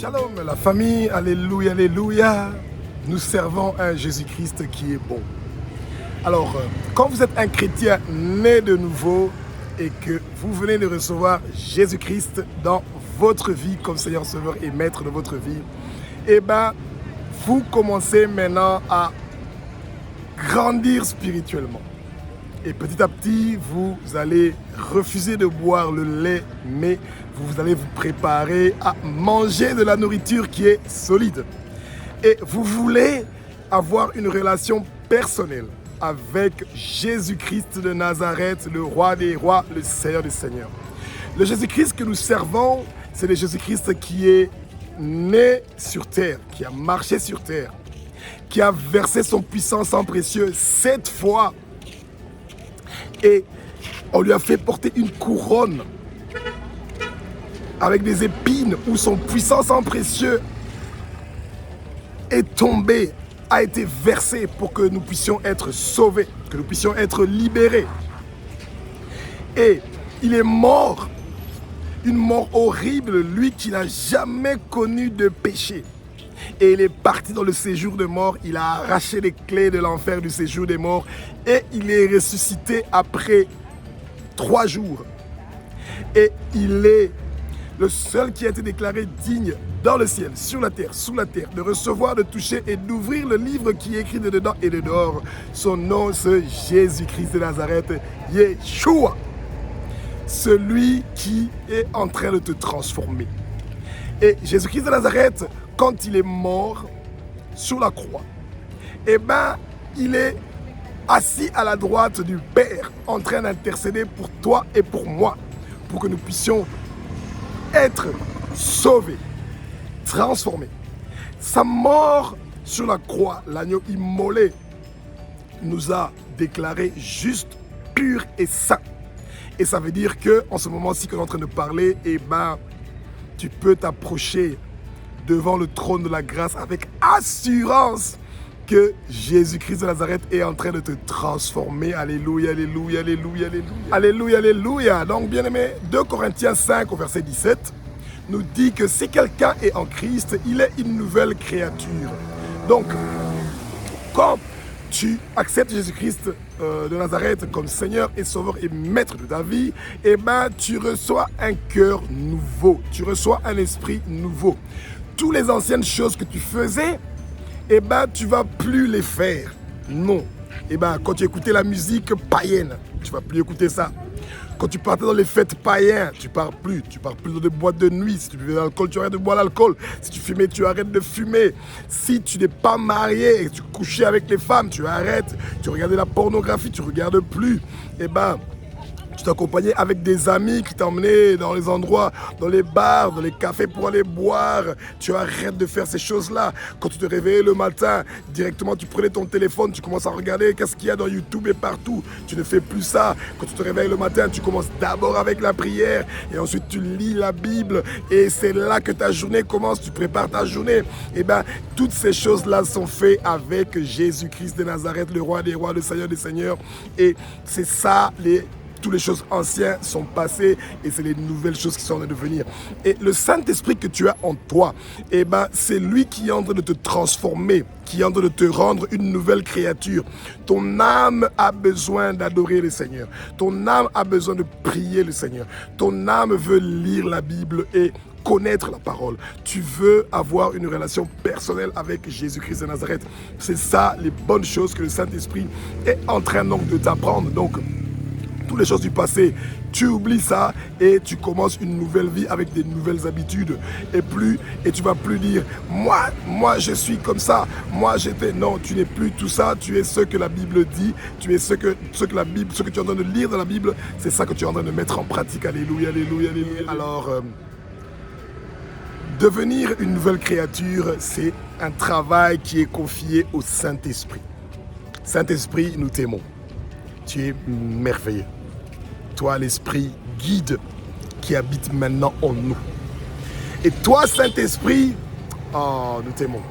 Shalom la famille, alléluia, alléluia. Nous servons un Jésus-Christ qui est bon. Alors, quand vous êtes un chrétien né de nouveau et que vous venez de recevoir Jésus-Christ dans votre vie comme Seigneur, Sauveur et Maître de votre vie, eh bien, vous commencez maintenant à grandir spirituellement. Et petit à petit, vous allez refuser de boire le lait, mais vous allez vous préparer à manger de la nourriture qui est solide. Et vous voulez avoir une relation personnelle avec Jésus-Christ de Nazareth, le roi des rois, le Seigneur des seigneurs. Le Jésus-Christ que nous servons, c'est le Jésus-Christ qui est né sur terre, qui a marché sur terre, qui a versé son puissant sang précieux 7 fois. Et on lui a fait porter une couronne avec des épines où son puissant sang précieux est tombé, a été versé pour que nous puissions être sauvés, que nous puissions être libérés. Et il est mort, une mort horrible, lui qui n'a jamais connu de péché. Et il est parti dans le séjour des morts, il a arraché les clés de l'enfer du séjour des morts et il est ressuscité après 3 jours. Et il est le seul qui a été déclaré digne dans le ciel, sur la terre, sous la terre, de recevoir, de toucher et d'ouvrir le livre qui est écrit de dedans et de dehors. Son nom, c'est Jésus-Christ de Nazareth, Yeshua, celui qui est en train de te transformer. Et Jésus-Christ de Nazareth, quand il est mort sur la croix, eh bien, il est assis à la droite du Père, en train d'intercéder pour toi et pour moi, pour que nous puissions être sauvés, transformés. Sa mort sur la croix, l'agneau immolé, nous a déclarés justes, purs et saints. Et ça veut dire qu'en ce moment-ci qu'on est en train de parler, eh ben, tu peux t'approcher devant le trône de la grâce avec assurance que Jésus-Christ de Nazareth est en train de te transformer. Alléluia, alléluia, alléluia, alléluia. Alléluia, alléluia. Donc, bien aimé, 2 Corinthiens 5 au verset 17 nous dit que si quelqu'un est en Christ, il est une nouvelle créature. Donc, quand tu acceptes Jésus-Christ de Nazareth comme Seigneur et Sauveur et Maître de ta vie, eh ben, tu reçois un cœur nouveau, tu reçois un esprit nouveau. Toutes les anciennes choses que tu faisais, eh ben, tu ne vas plus les faire. Non. Eh ben, quand tu écoutais la musique païenne, tu ne vas plus écouter ça. Quand tu partais dans les fêtes païennes, tu ne pars plus. Tu ne pars plus dans des boîtes de nuit. Si tu buvais de l'alcool, tu arrêtes de boire l'alcool. Si tu fumais, tu arrêtes de fumer. Si tu n'es pas marié et que tu couchais avec les femmes, tu arrêtes. Tu regardais la pornographie, tu ne regardes plus. Eh ben, tu t'accompagnais avec des amis qui t'emmenaient dans les endroits, dans les bars, dans les cafés pour aller boire. Tu arrêtes de faire ces choses-là. Quand tu te réveillais le matin, directement tu prenais ton téléphone, tu commences à regarder qu'est-ce qu'il y a dans YouTube et partout. Tu ne fais plus ça. Quand tu te réveilles le matin, tu commences d'abord avec la prière et ensuite tu lis la Bible et c'est là que ta journée commence. Tu prépares ta journée. Et bien, toutes ces choses-là sont faites avec Jésus-Christ de Nazareth, le roi des rois, le Seigneur des seigneurs. Et c'est ça toutes les choses anciennes sont passées et c'est les nouvelles choses qui sont en train de venir. Et le Saint-Esprit que tu as en toi, eh ben, c'est lui qui est en train de te transformer, qui est en train de te rendre une nouvelle créature. Ton âme a besoin d'adorer le Seigneur. Ton âme a besoin de prier le Seigneur. Ton âme veut lire la Bible et connaître la parole. Tu veux avoir une relation personnelle avec Jésus-Christ de Nazareth. C'est ça les bonnes choses que le Saint-Esprit est en train donc de t'apprendre. Donc, toutes les choses du passé, tu oublies ça et tu commences une nouvelle vie avec des nouvelles habitudes. Et tu vas plus dire, moi je suis comme ça, moi j'étais... Non, tu n'es plus tout ça, tu es ce que la Bible dit, tu es ce que tu es en train de lire dans la Bible, c'est ça que tu es en train de mettre en pratique. Alléluia, alléluia, alléluia. Alors, devenir une nouvelle créature, c'est un travail qui est confié au Saint-Esprit. Saint-Esprit, nous t'aimons. Tu es merveilleux. Toi, l'Esprit guide qui habite maintenant en nous. Et toi, Saint-Esprit, oh, nous t'aimons.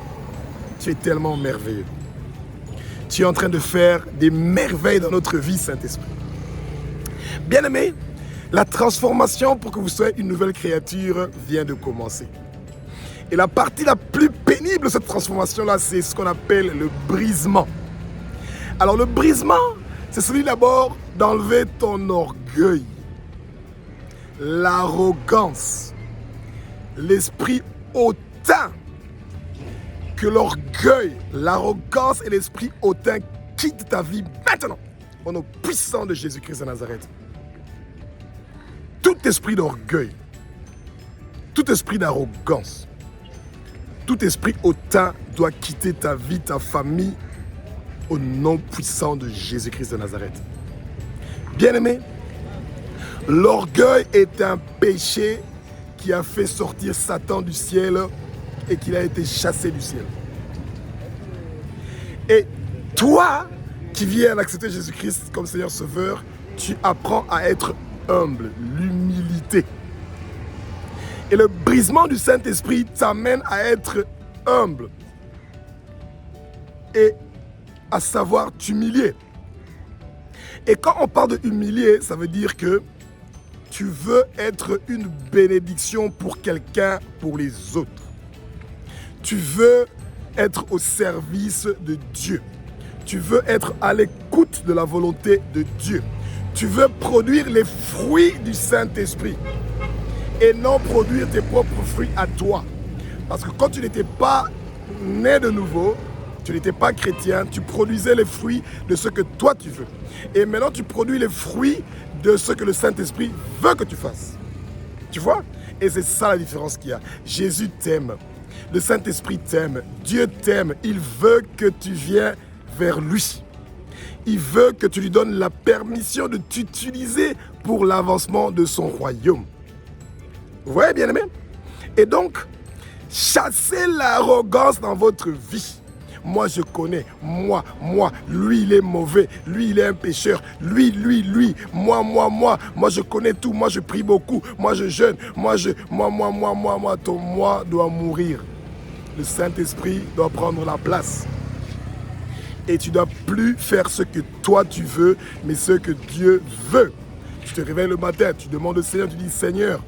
Tu es tellement merveilleux. Tu es en train de faire des merveilles dans notre vie, Saint-Esprit. Bien-aimés, la transformation pour que vous soyez une nouvelle créature vient de commencer. Et la partie la plus pénible de cette transformation-là, c'est ce qu'on appelle le brisement. Alors le brisement, c'est celui d'abord d'enlever ton orgueil, l'arrogance, l'esprit hautain. Que l'orgueil, l'arrogance et l'esprit hautain quittent ta vie maintenant, au nom puissant de Jésus-Christ de Nazareth. Tout esprit d'orgueil, tout esprit d'arrogance, tout esprit hautain doit quitter ta vie, ta famille, au nom puissant de Jésus-Christ de Nazareth. Bien-aimé, l'orgueil est un péché qui a fait sortir Satan du ciel et qu'il a été chassé du ciel. Et toi, qui viens d'accepter Jésus-Christ comme Seigneur Sauveur, tu apprends à être humble, l'humilité. Et le brisement du Saint-Esprit t'amène à être humble et à savoir t'humilier. Et quand on parle de humilier, ça veut dire que tu veux être une bénédiction pour quelqu'un, pour les autres. Tu veux être au service de Dieu. Tu veux être à l'écoute de la volonté de Dieu. Tu veux produire les fruits du Saint-Esprit et non produire tes propres fruits à toi. Parce que quand tu n'étais pas né de nouveau, tu n'étais pas chrétien, tu produisais les fruits de ce que toi tu veux. Et maintenant tu produis les fruits de ce que le Saint-Esprit veut que tu fasses. Tu vois? Et c'est ça la différence qu'il y a. Jésus t'aime. Le Saint-Esprit t'aime, Dieu t'aime, il veut que tu viennes vers lui. Il veut que tu lui donnes la permission de t'utiliser pour l'avancement de son royaume. Vous voyez, bien-aimé? Et donc, chassez l'arrogance dans votre vie. Moi, je connais, moi, lui, il est mauvais, lui, il est un pécheur, lui, moi, je connais tout, moi, je prie beaucoup, moi, je jeûne, moi, ton moi doit mourir. Le Saint-Esprit doit prendre la place. Et tu ne dois plus faire ce que toi tu veux, mais ce que Dieu veut. Tu te réveilles le matin, tu demandes au Seigneur, tu dis, Seigneur,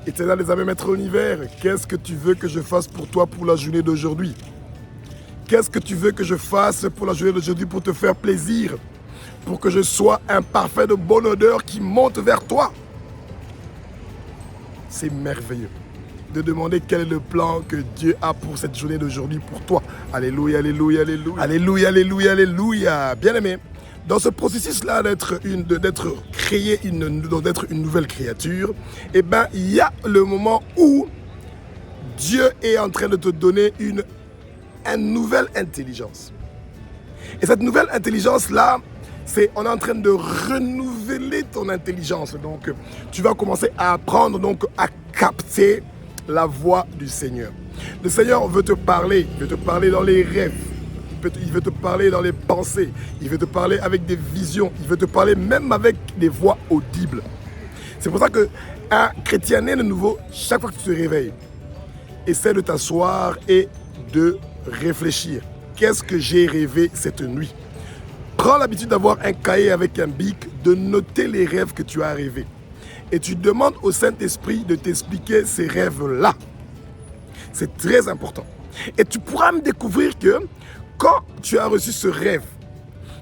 Éternel des armées, Maître de l'univers, qu'est-ce que tu veux que je fasse pour toi pour la journée d'aujourd'hui? Qu'est-ce que tu veux que je fasse pour la journée d'aujourd'hui pour te faire plaisir? Pour que je sois un parfum de bonne odeur qui monte vers toi. C'est merveilleux de demander quel est le plan que Dieu a pour cette journée d'aujourd'hui pour toi. Alléluia, alléluia, alléluia. Alléluia, alléluia, alléluia. Bien-aimé, dans ce processus-là d'être une nouvelle créature, eh ben, il y a le moment où Dieu est en train de te donner une nouvelle intelligence. Et cette nouvelle intelligence-là, on est en train de renouveler ton intelligence. Donc, tu vas commencer à apprendre donc, à capter la voix du Seigneur. Le Seigneur veut te parler. Il veut te parler dans les rêves. Il veut te parler dans les pensées. Il veut te parler avec des visions. Il veut te parler même avec des voix audibles. C'est pour ça qu'un chrétien né de nouveau, chaque fois que tu te réveilles, essaie de t'asseoir et de réfléchir. Qu'est-ce que j'ai rêvé cette nuit? Prends l'habitude d'avoir un cahier avec un bic, de noter les rêves que tu as rêvés. Et tu demandes au Saint-Esprit de t'expliquer ces rêves-là. C'est très important. Et tu pourras me découvrir que quand tu as reçu ce rêve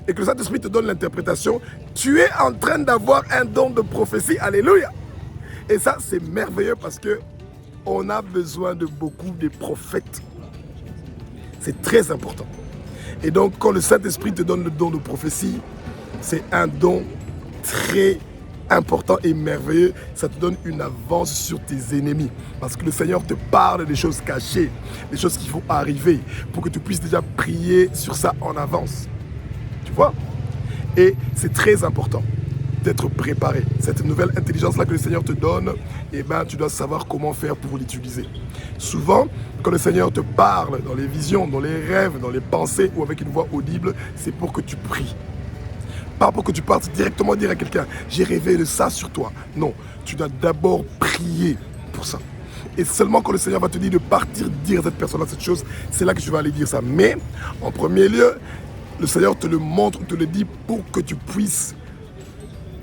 et que le Saint-Esprit te donne l'interprétation, tu es en train d'avoir un don de prophétie. Alléluia. Et ça, c'est merveilleux parce qu'on a besoin de beaucoup de prophètes. C'est très important. Et donc, quand le Saint-Esprit te donne le don de prophétie, c'est un don très important et merveilleux. Ça te donne une avance sur tes ennemis. Parce que le Seigneur te parle des choses cachées, des choses qui vont arriver, pour que tu puisses déjà prier sur ça en avance. Tu vois? Et c'est très important d'être préparé. Cette nouvelle intelligence-là que le Seigneur te donne, eh ben, tu dois savoir comment faire pour l'utiliser. Souvent, quand le Seigneur te parle dans les visions, dans les rêves, dans les pensées ou avec une voix audible, c'est pour que tu pries. Pas pour que tu partes directement dire à quelqu'un « j'ai rêvé de ça sur toi ». Non, tu dois d'abord prier pour ça. Et seulement quand le Seigneur va te dire de partir dire à cette personne-là cette chose, c'est là que tu vas aller dire ça. Mais, en premier lieu, le Seigneur te le montre, te le dit pour que tu puisses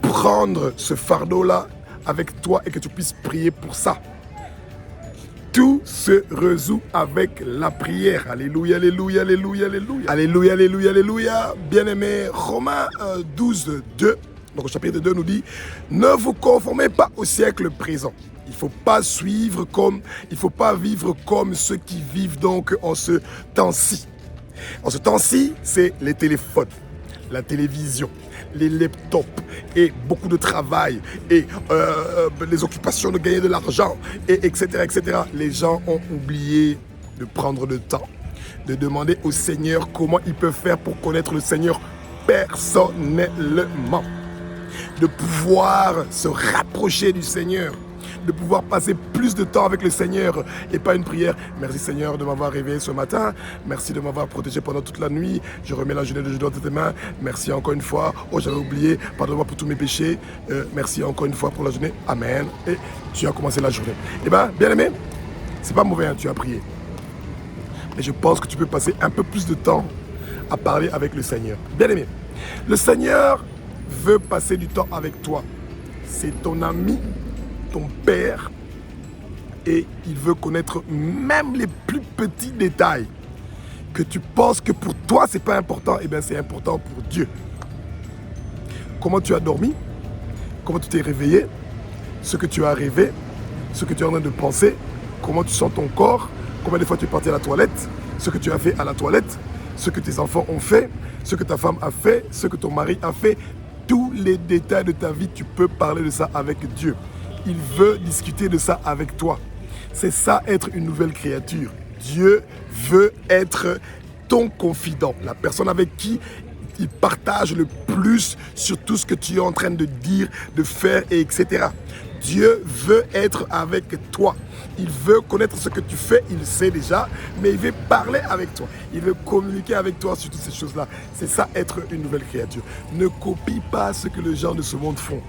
prendre ce fardeau-là avec toi et que tu puisses prier pour ça. Tout se résout avec la prière. Alléluia, alléluia, alléluia, alléluia. Alléluia, alléluia, alléluia. Bien-aimé, Romains 12, 2. Donc au chapitre 2 nous dit, ne vous conformez pas au siècle présent. Il ne faut pas vivre comme ceux qui vivent donc en ce temps-ci. En ce temps-ci, c'est les téléphones, la télévision, les laptops et beaucoup de travail et les occupations de gagner de l'argent, et etc., etc. Les gens ont oublié de prendre le temps, de demander au Seigneur comment ils peuvent faire pour connaître le Seigneur personnellement, de pouvoir se rapprocher du Seigneur, de pouvoir passer plus de temps avec le Seigneur et pas une prière. Merci Seigneur de m'avoir réveillé ce matin. Merci de m'avoir protégé pendant toute la nuit. Je remets la journée de Dieu dans tes mains. Merci encore une fois. Oh, j'avais oublié. Pardonne-moi pour tous mes péchés. Merci encore une fois pour la journée. Amen. Et tu as commencé la journée. Eh bien, bien aimé, c'est pas mauvais, hein, tu as prié. Mais je pense que tu peux passer un peu plus de temps à parler avec le Seigneur. Bien aimé, le Seigneur veut passer du temps avec toi. C'est ton ami, ton Père, et il veut connaître même les plus petits détails que tu penses que pour toi c'est pas important. Eh bien c'est important pour Dieu. Comment tu as dormi, comment tu t'es réveillé, ce que tu as rêvé, ce que tu es en train de penser, comment tu sens ton corps, combien de fois tu es parti à la toilette, ce que tu as fait à la toilette, ce que tes enfants ont fait, ce que ta femme a fait, ce que ton mari a fait. Tous les détails de ta vie, tu peux parler de ça avec Dieu. Il veut discuter de ça avec toi. C'est ça, être une nouvelle créature. Dieu veut être ton confident, la personne avec qui il partage le plus sur tout ce que tu es en train de dire, de faire, et etc. Dieu veut être avec toi. Il veut connaître ce que tu fais, il sait déjà, mais il veut parler avec toi. Il veut communiquer avec toi sur toutes ces choses-là. C'est ça, être une nouvelle créature. Ne copie pas ce que les gens de ce monde font.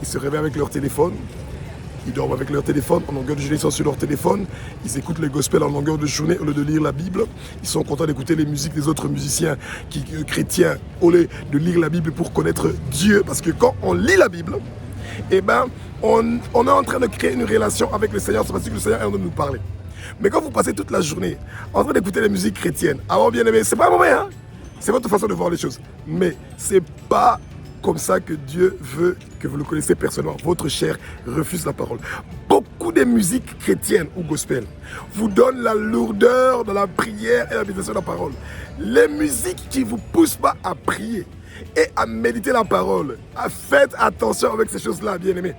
Ils se réveillent avec leur téléphone. Ils dorment avec leur téléphone, en longueur de journée, ils sont sur leur téléphone. Ils écoutent le gospel en longueur de journée au lieu de lire la Bible. Ils sont contents d'écouter les musiques des autres musiciens chrétiens au lieu de lire la Bible pour connaître Dieu. Parce que quand on lit la Bible, eh ben, on est en train de créer une relation avec le Seigneur. C'est parce que le Seigneur est en train de nous parler. Mais quand vous passez toute la journée en train d'écouter les musiques chrétiennes, alors bien aimé, c'est pas mauvais, hein? C'est votre façon de voir les choses. Mais c'est pas comme ça que Dieu veut que vous le connaissez personnellement. Votre chair refuse la parole. Beaucoup de musiques chrétiennes ou gospel vous donnent la lourdeur de la prière et la méditation de la parole. Les musiques qui ne vous poussent pas à prier et à méditer la parole, faites attention avec ces choses-là, bien-aimés.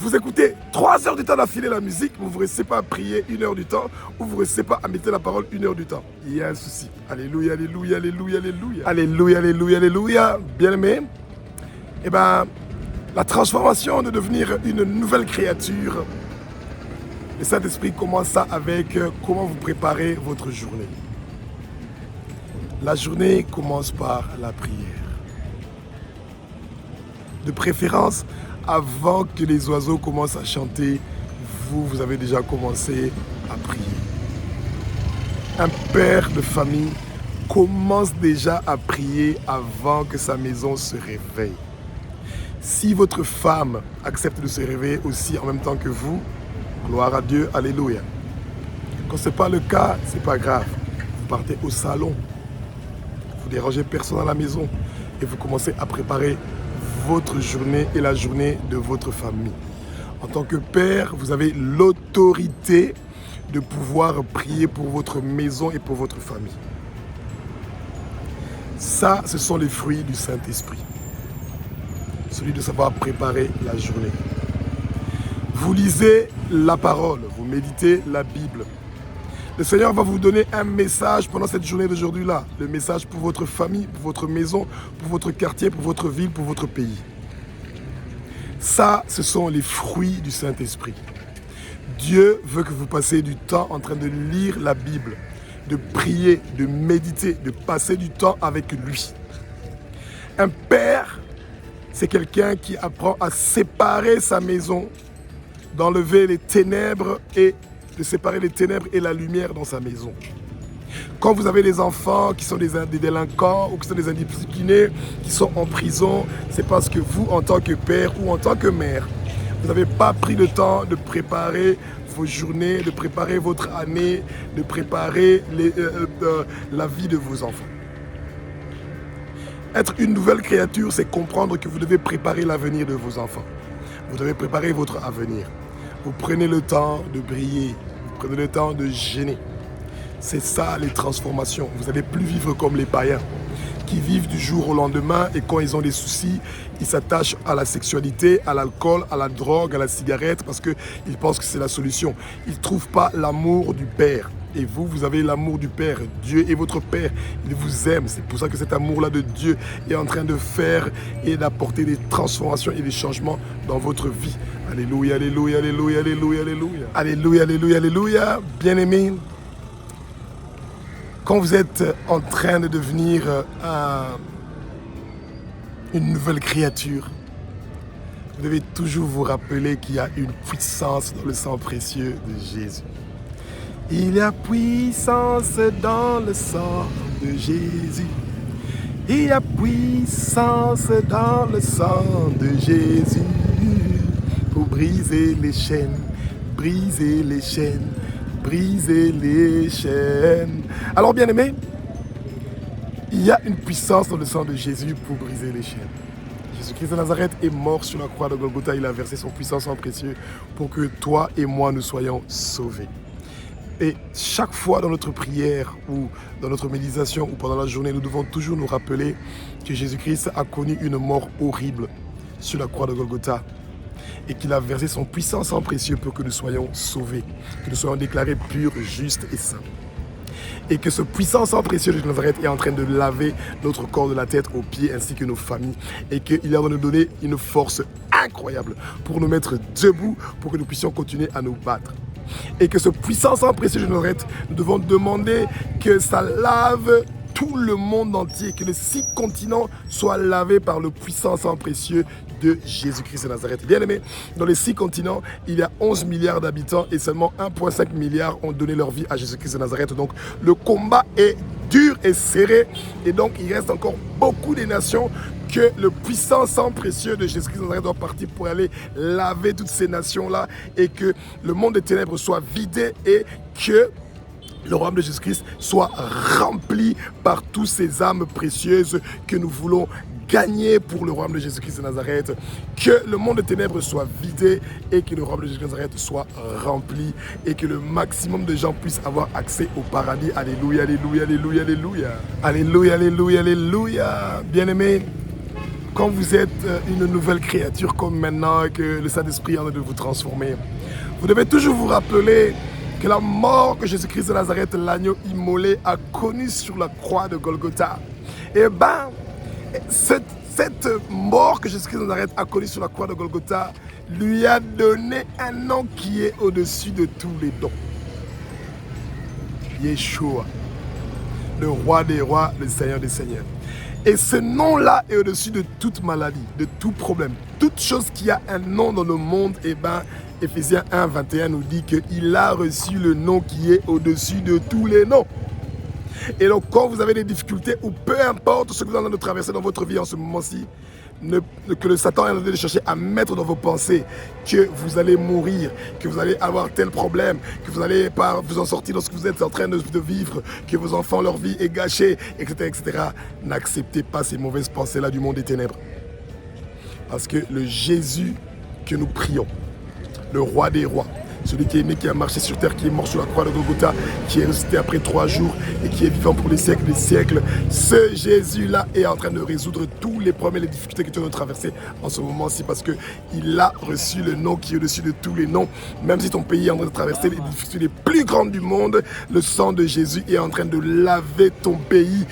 Vous écoutez 3 heures du temps d'affilée la musique, vous ne restez pas à prier 1 heure du temps, ou vous ne restez pas à méditer la parole 1 heure du temps. Il y a un souci. Alléluia, alléluia, alléluia, alléluia. Alléluia, alléluia, alléluia. Bien aimé, eh bien, la transformation de devenir une nouvelle créature, le Saint-Esprit commence ça avec comment vous préparez votre journée. La journée commence par la prière. De préférence, avant que les oiseaux commencent à chanter, vous avez déjà commencé à prier. Un père de famille commence déjà à prier avant que sa maison se réveille. Si votre femme accepte de se réveiller aussi en même temps que vous, gloire à Dieu, alléluia. Quand ce n'est pas le cas, ce n'est pas grave. Vous partez au salon, vous dérangez personne à la maison et vous commencez à préparer votre journée et la journée de votre famille. En tant que père, vous avez l'autorité de pouvoir prier pour votre maison et pour votre famille. Ça, ce sont les fruits du Saint-Esprit. Celui de savoir préparer la journée. Vous lisez la parole, vous méditez la Bible. Le Seigneur va vous donner un message pendant cette journée d'aujourd'hui-là. Le message pour votre famille, pour votre maison, pour votre quartier, pour votre ville, pour votre pays. Ça, ce sont les fruits du Saint-Esprit. Dieu veut que vous passiez du temps en train de lire la Bible, de prier, de méditer, de passer du temps avec lui. Un père, c'est quelqu'un qui apprend à séparer sa maison, d'enlever les ténèbres et de séparer les ténèbres et la lumière dans sa maison. Quand vous avez des enfants qui sont des délinquants ou qui sont des indisciplinés, qui sont en prison, c'est parce que vous, en tant que père ou en tant que mère, Vous n'avez pas pris le temps de préparer vos journées, de préparer votre année, de préparer la vie de vos enfants. Être une nouvelle créature, c'est comprendre que vous devez préparer l'avenir de vos enfants. Vous devez préparer votre avenir. Vous prenez le temps de briller, vous prenez le temps de gêner. C'est ça les transformations. Vous n'allez plus vivre comme les païens qui vivent du jour au lendemain et quand ils ont des soucis, ils s'attachent à la sexualité, à l'alcool, à la drogue, à la cigarette parce qu'ils pensent que c'est la solution. Ils ne trouvent pas l'amour du Père. Et vous, vous avez l'amour du Père. Dieu est votre Père. Il vous aime. C'est pour ça que cet amour-là de Dieu est en train de faire et d'apporter des transformations et des changements dans votre vie. Alléluia, alléluia, alléluia, alléluia, alléluia. Alléluia, alléluia, alléluia. Bien-aimés, quand vous êtes en train de devenir une nouvelle créature, vous devez toujours vous rappeler qu'il y a une puissance dans le sang précieux de Jésus. Il y a puissance dans le sang de Jésus. Il y a puissance dans le sang de Jésus pour briser les chaînes, briser les chaînes, briser les chaînes. Alors bien aimé, il y a une puissance dans le sang de Jésus pour briser les chaînes. Jésus-Christ de Nazareth est mort sur la croix de Golgotha. Il a versé son puissant sang précieux pour que toi et moi nous soyons sauvés. Et chaque fois dans notre prière ou dans notre méditation ou pendant la journée, nous devons toujours nous rappeler que Jésus-Christ a connu une mort horrible sur la croix de Golgotha et qu'il a versé son puissant sang précieux pour que nous soyons sauvés, que nous soyons déclarés purs, justes et saints. Et que ce puissant sang précieux de Nazareth est en train de laver notre corps de la tête aux pieds ainsi que nos familles et qu'il est en train de nous donner une force incroyable pour nous mettre debout, pour que nous puissions continuer à nous battre. Et que ce puissant sang précieux de Nazareth, nous devons demander que ça lave tout le monde entier, que les 6 continents soient lavés par le puissant sang précieux de Jésus-Christ de Nazareth. Bien aimé, dans les 6 continents, il y a 11 milliards d'habitants et seulement 1,5 milliard ont donné leur vie à Jésus-Christ de Nazareth. Donc le combat est dur et serré et donc il reste encore beaucoup de nations que le puissant sang précieux de Jésus-Christ de Nazareth doit partir pour aller laver toutes ces nations-là et que le monde des ténèbres soit vidé et que le royaume de Jésus-Christ soit rempli par toutes ces âmes précieuses que nous voulons gagner pour le royaume de Jésus-Christ de Nazareth, que le monde des ténèbres soit vidé et que le royaume de Jésus-Christ de Nazareth soit rempli et que le maximum de gens puissent avoir accès au paradis. Alléluia, alléluia, alléluia, alléluia. Alléluia, alléluia, alléluia. Bien-aimés, quand vous êtes une nouvelle créature comme maintenant que le Saint-Esprit est en train de vous transformer, vous devez toujours vous rappeler que la mort que Jésus-Christ de Nazareth, l'agneau immolé, a connue sur la croix de Golgotha. Et bien, cette mort que Jésus-Christ de Nazareth a connue sur la croix de Golgotha lui a donné un nom qui est au-dessus de tous les noms. Yeshua, le roi des rois, le Seigneur des seigneurs. Et ce nom-là est au-dessus de toute maladie, de tout problème. Toute chose qui a un nom dans le monde, eh bien, Éphésiens 1, 21 nous dit qu'il a reçu le nom qui est au-dessus de tous les noms. Et donc, quand vous avez des difficultés, ou peu importe ce que vous êtes en train de traverser dans votre vie en ce moment-ci, que le Satan est en train de chercher à mettre dans vos pensées que vous allez mourir, que vous allez avoir tel problème, que vous n'allez pas vous en sortir lorsque vous êtes en train de vivre, que vos enfants, leur vie est gâchée, etc., etc. N'acceptez pas ces mauvaises pensées-là du monde des ténèbres. Parce que le Jésus que nous prions, le roi des rois, celui qui est né, qui a marché sur terre, qui est mort sur la croix de Golgotha, qui est ressuscité après 3 jours et qui est vivant pour les siècles des siècles. Ce Jésus-là est en train de résoudre tous les problèmes et les difficultés que tu as traversées en ce moment-ci parce qu'il a reçu le nom qui est au-dessus de tous les noms. Même si ton pays est en train de traverser les difficultés les plus grandes du monde, le sang de Jésus est en train de laver ton pays,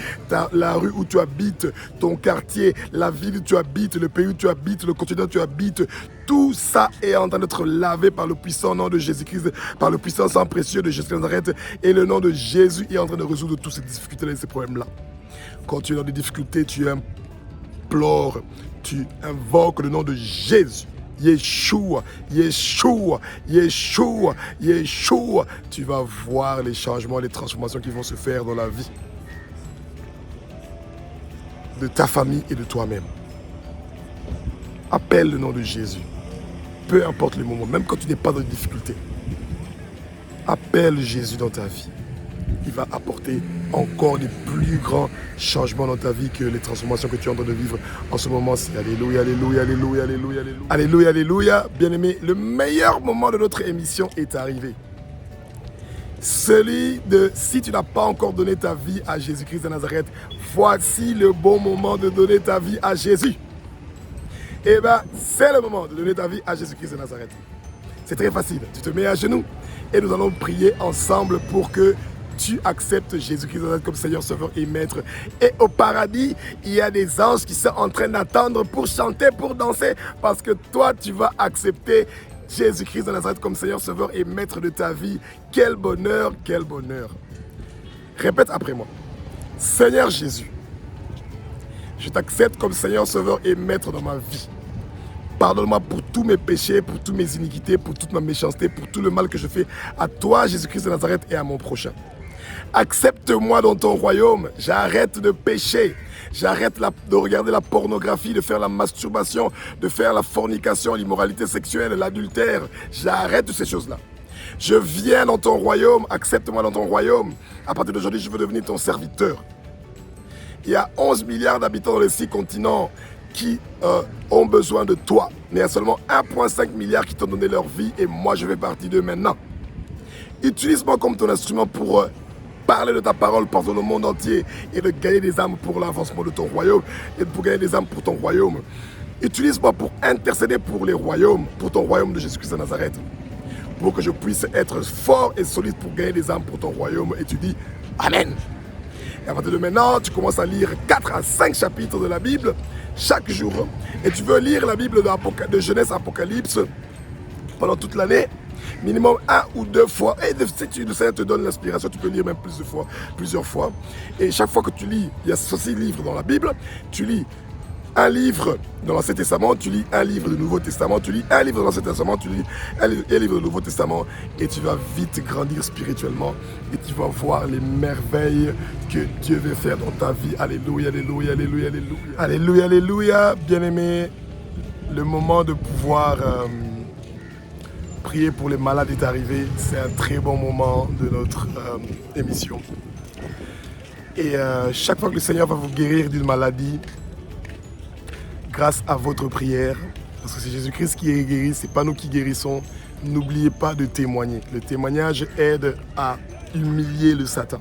la rue où tu habites, ton quartier, la ville où tu habites, le pays où tu habites, le continent où tu habites. Tout ça est en train d'être lavé par le puissant nom de Jésus-Christ, par le puissant sang précieux de Jésus de Nazareth. Et le nom de Jésus est en train de résoudre toutes ces difficultés et ces problèmes-là. Quand tu es dans des difficultés, tu implores, tu invoques le nom de Jésus. Yeshua, Yeshua, Yeshua, Yeshua. Tu vas voir les changements, les transformations qui vont se faire dans la vie de ta famille et de toi-même. Appelle le nom de Jésus. peu importe le moment, même quand tu n'es pas dans une difficulté, appelle Jésus dans ta vie. Il va apporter encore des plus grands changements dans ta vie que les transformations que tu es en train de vivre en ce moment. C'est alléluia, alléluia, alléluia, alléluia, alléluia. Alléluia, alléluia. Bien-aimé, le meilleur moment de notre émission est arrivé. Celui de, si tu n'as pas encore donné ta vie à Jésus-Christ de Nazareth, voici le bon moment de donner ta vie à Jésus. Eh bien, c'est le moment de donner ta vie à Jésus-Christ de Nazareth. C'est très facile. Tu te mets à genoux et nous allons prier ensemble pour que tu acceptes Jésus-Christ de Nazareth comme Seigneur, Sauveur et Maître. Et au paradis, il y a des anges qui sont en train d'attendre pour chanter, pour danser, parce que toi, tu vas accepter Jésus-Christ de Nazareth comme Seigneur, Sauveur et Maître de ta vie. Quel bonheur, quel bonheur. Répète après moi. Seigneur Jésus, je t'accepte comme Seigneur, Sauveur et Maître dans ma vie. Pardonne-moi pour tous mes péchés, pour toutes mes iniquités, pour toute ma méchanceté, pour tout le mal que je fais à toi, Jésus-Christ de Nazareth, et à mon prochain. Accepte-moi dans ton royaume. J'arrête de pécher. J'arrête de regarder la pornographie, de faire la masturbation, de faire la fornication, l'immoralité sexuelle, l'adultère. J'arrête de ces choses-là. Je viens dans ton royaume. Accepte-moi dans ton royaume. À partir d'aujourd'hui, je veux devenir ton serviteur. Il y a 11 milliards d'habitants dans les 6 continents qui ont besoin de toi. Mais il y a seulement 1,5 milliard qui t'ont donné leur vie et moi, je fais partie d'eux maintenant. Utilise-moi comme ton instrument pour parler de ta parole partout dans le monde entier et de gagner des âmes pour l'avancement de ton royaume et pour gagner des âmes pour ton royaume. Utilise-moi pour intercéder pour les royaumes, pour ton royaume de Jésus-Christ de Nazareth, pour que je puisse être fort et solide pour gagner des âmes pour ton royaume. Et tu dis Amen. Et à partir de maintenant, tu commences à lire 4 à 5 chapitres de la Bible chaque jour. Et tu veux lire la Bible de Genèse à Apocalypse pendant toute l'année. Minimum 1 ou 2 fois. Et si le Seigneur te donne l'inspiration, tu peux lire même plusieurs fois. Et chaque fois que tu lis, il y a 6 livres dans la Bible, tu lis un livre dans l'Ancien Testament, tu lis un livre du Nouveau Testament, tu lis un livre de l'Ancien Testament, tu lis un livre du Nouveau Testament, et tu vas vite grandir spirituellement et tu vas voir les merveilles que Dieu veut faire dans ta vie. Alléluia, alléluia, alléluia, alléluia. Alléluia, alléluia, bien-aimé. Le moment de pouvoir prier pour les malades est arrivé. C'est un très bon moment de notre émission. Et chaque fois que le Seigneur va vous guérir d'une maladie, grâce à votre prière, parce que c'est Jésus-Christ qui est guéri, ce n'est pas nous qui guérissons, n'oubliez pas de témoigner. Le témoignage aide à humilier le Satan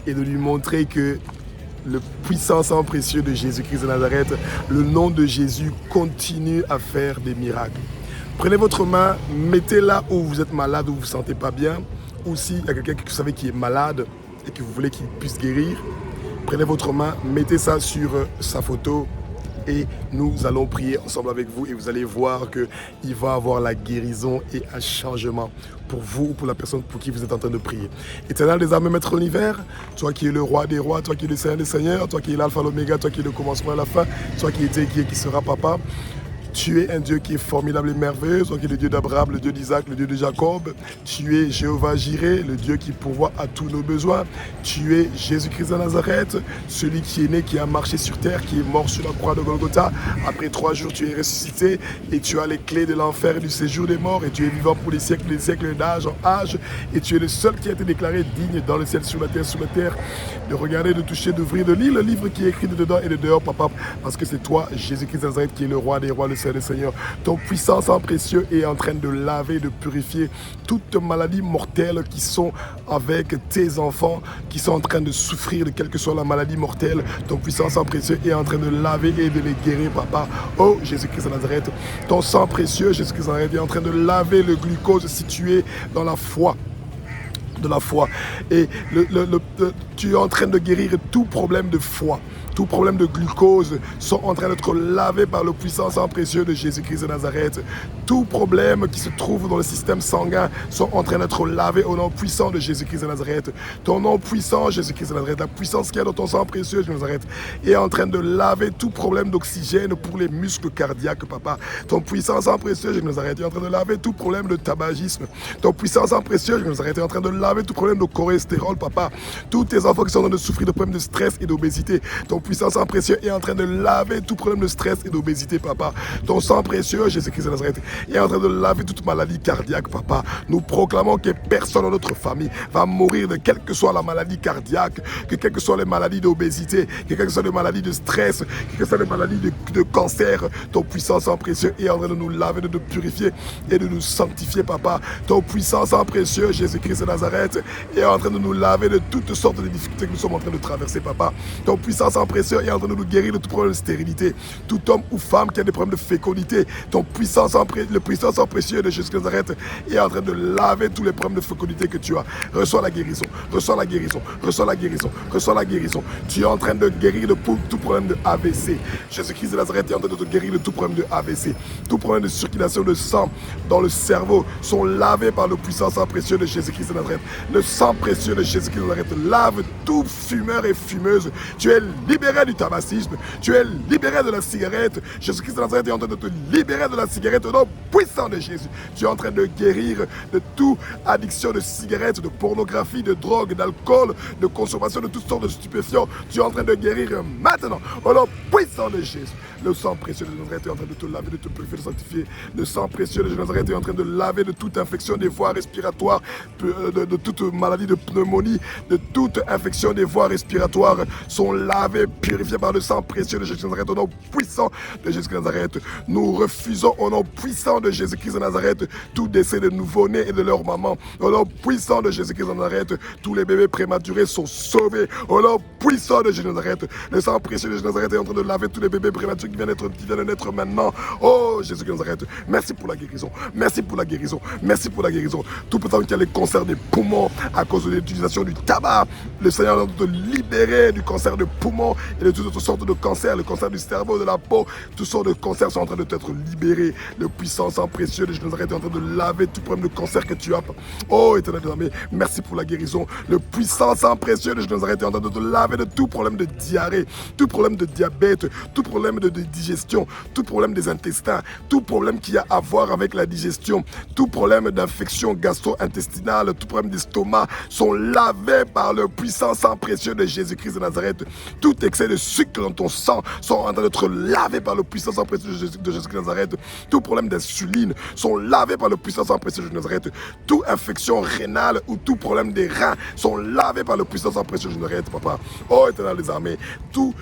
et de lui montrer que le puissant sang précieux de Jésus-Christ de Nazareth, le nom de Jésus continue à faire des miracles. Prenez votre main, mettez-la où vous êtes malade, où vous ne vous sentez pas bien, ou s'il y a quelqu'un que vous savez qui est malade et que vous voulez qu'il puisse guérir, prenez votre main, mettez ça sur sa photo et nous allons prier ensemble avec vous et vous allez voir qu'il va avoir la guérison et un changement pour vous ou pour la personne pour qui vous êtes en train de prier. Éternel des armées, maître de l'univers, toi qui es le roi des rois, toi qui es le Seigneur des seigneurs, toi qui es l'alpha, l'oméga, toi qui es le commencement et la fin, toi qui était, qui est, qui sera papa. Tu es un Dieu qui est formidable et merveilleux, toi qui es le Dieu d'Abraham, le Dieu d'Isaac, le Dieu de Jacob. Tu es Jéhovah Jireh, le Dieu qui pourvoit à tous nos besoins. Tu es Jésus-Christ de Nazareth, celui qui est né, qui a marché sur terre, qui est mort sur la croix de Golgotha. Après 3 jours, tu es ressuscité et tu as les clés de l'enfer et du séjour des morts. Et tu es vivant pour les siècles d'âge en âge. Et tu es le seul qui a été déclaré digne dans le ciel, sur la terre, sous la terre, de regarder, de toucher, d'ouvrir, de lire le livre qui est écrit de dedans et de dehors, papa. Parce que c'est toi, Jésus-Christ de Nazareth, qui est le roi des rois, le Seigneur des seigneurs. Ton puissant sang précieux est en train de laver, de purifier toutes maladies mortelles qui sont avec tes enfants, qui sont en train de souffrir de quelle que soit la maladie mortelle. Ton puissant sang précieux est en train de laver et de les guérir, papa. Oh, Jésus-Christ de Nazareth, ton sang précieux, Jésus-Christ de Nazareth, est en train de laver le glucose situé dans la foi. De la foi. Et tu es en train de guérir tout problème de foi. Tout problème de glucose sont en train d'être lavés par le puissant sang précieux de Jésus-Christ de Nazareth. Tout problème qui se trouve dans le système sanguin sont en train d'être lavés au nom puissant de Jésus-Christ de Nazareth. Ton nom puissant, Jésus-Christ de Nazareth, la puissance qu'il y a dans ton sang précieux de Nazareth, est en train de laver tout problème d'oxygène pour les muscles cardiaques, papa. Ton puissant sang précieux de Nazareth est en train de laver tout problème de tabagisme. Ton puissant sang précieux de Nazareth est en train de laver tout problème de cholestérol, papa. Tous tes enfants qui sont en train de souffrir de problèmes de stress et d'obésité. Ton puissant sang précieux est en train de laver tout problème de stress et d'obésité, papa. Ton sang précieux, Jésus-Christ de Nazareth, est en train de laver toute maladie cardiaque, papa. Nous proclamons que personne dans notre famille va mourir de quelle que soit la maladie cardiaque, que quelles que soient les maladies d'obésité, que quelles que soient les maladies de stress, que ce soit les maladies de cancer. Ton puissant sang précieux est en train de nous laver, de nous purifier et de nous sanctifier, papa. Ton puissant sang précieux, Jésus-Christ de Nazareth, est en train de nous laver de toutes sortes de difficultés que nous sommes en train de traverser, papa. Ton puissant sang précieux est en train de nous guérir de tout problème de stérilité. Tout homme ou femme qui a des problèmes de fécondité, le puissant sang précieux de Jésus-Christ de Nazareth est en train de laver tous les problèmes de fécondité que tu as. Reçois la guérison, reçois la guérison, reçois la guérison, reçois la guérison. Tu es en train de guérir de tout problème de AVC. Jésus-Christ de Nazareth est en train de te guérir de tout problème de AVC. Tout problème de circulation de sang dans le cerveau sont lavés par le puissant sang précieux de Jésus-Christ de Nazareth. Le sang précieux de Jésus-Christ de Nazareth lave tout fumeur et fumeuse. Tu es libéré du tabacisme. Tu es libéré de la cigarette. Jésus-Christ de Nazareth est en train de te libérer de la cigarette au nom puissant de Jésus. Tu es en train de guérir de toute addiction de cigarettes, de pornographie, de drogue, d'alcool, de consommation de toutes sortes de stupéfiants. Tu es en train de guérir maintenant au nom puissant de Jésus. Le sang précieux de Nazareth est en train de te laver, de te purifier, de sanctifier. Le sang précieux de Nazareth est en train de laver de toute infection des voies respiratoires, de toute maladie de pneumonie, de toute infection des voies respiratoires sont lavées, purifiées par le sang précieux de Jésus de Nazareth. Au nom puissant de Jésus de Nazareth, nous refusons au nom puissant de Jésus-Christ de Nazareth tout décès de nouveau-nés et de leur maman. Au nom puissant de Jésus-Christ de Nazareth, tous les bébés prématurés sont sauvés. Au nom puissant de Jésus de Nazareth, le sang précieux de Jésus de Nazareth est en train de laver tous les bébés prématurés qui viennent de naître maintenant. Oh Jésus de Nazareth, merci pour la guérison. Merci pour la guérison. Merci pour la guérison. Tout personne qui a les cancers des poumons à cause de l'utilisation du tabac, le Seigneur doit te libérer du cancer de poumons et de toutes sortes de cancers, le cancer du cerveau, de la peau. Toutes sortes de cancers sont en train de t'être libérés. Le puissant sang précieux de Jésus de Nazareth est en train de laver tout problème de cancer que tu as. Oh éternel des armées, merci pour la guérison. Le puissant sang précieux de Jésus de Nazareth est en train de te laver de tout problème de diarrhée, tout problème de diabète, tout problème de digestion, tout problème des intestins, tout problème qui a à voir avec la digestion, tout problème d'infection gastro-intestinale, tout problème d'estomac sont lavés par le puissant sang précieux de Jésus-Christ de Nazareth. Tout excès de sucre dans ton sang sont en train d'être lavés par le puissant sang précieux de Jésus-Christ de Nazareth. Tout problème d'insuline sont lavés par le puissant sang précieux de Nazareth. Toute infection rénale ou tout problème des reins sont lavés par le puissant sang précieux de Nazareth, papa. Oh éternel des armées, tout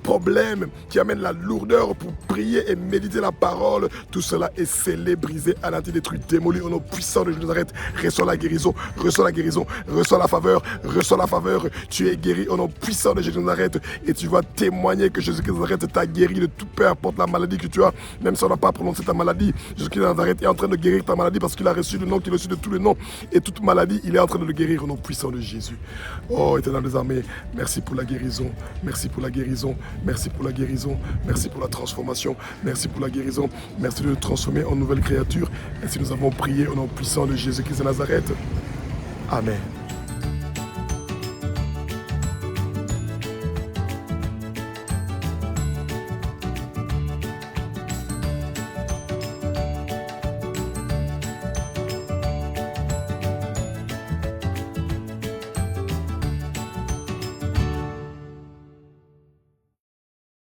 problème qui amène la lourdeur pour prier et méditer la parole, tout cela est scellé, brisé, anéanti, détruit, démoli au nom puissant de Jésus de Nazareth. Reçois la guérison, reçois la guérison, reçois la faveur, reçois la faveur. Tu es guéri au nom puissant de Jésus de Nazareth et tu vas témoigner que Jésus de Nazareth t'a guéri de tout, peu importe la maladie que tu as, même si on n'a pas prononcé ta maladie. Jésus de Nazareth est en train de guérir ta maladie parce qu'il a reçu le nom qu'il a reçu de tous les noms et toute maladie, il est en train de le guérir au nom puissant de Jésus. Oh éternel des armées, merci pour la guérison, merci pour la guérison. Merci pour la guérison, merci pour la transformation, merci pour la guérison, merci de nous transformer en nouvelle créature. Ainsi nous avons prié au nom puissant de Jésus-Christ de Nazareth. Amen.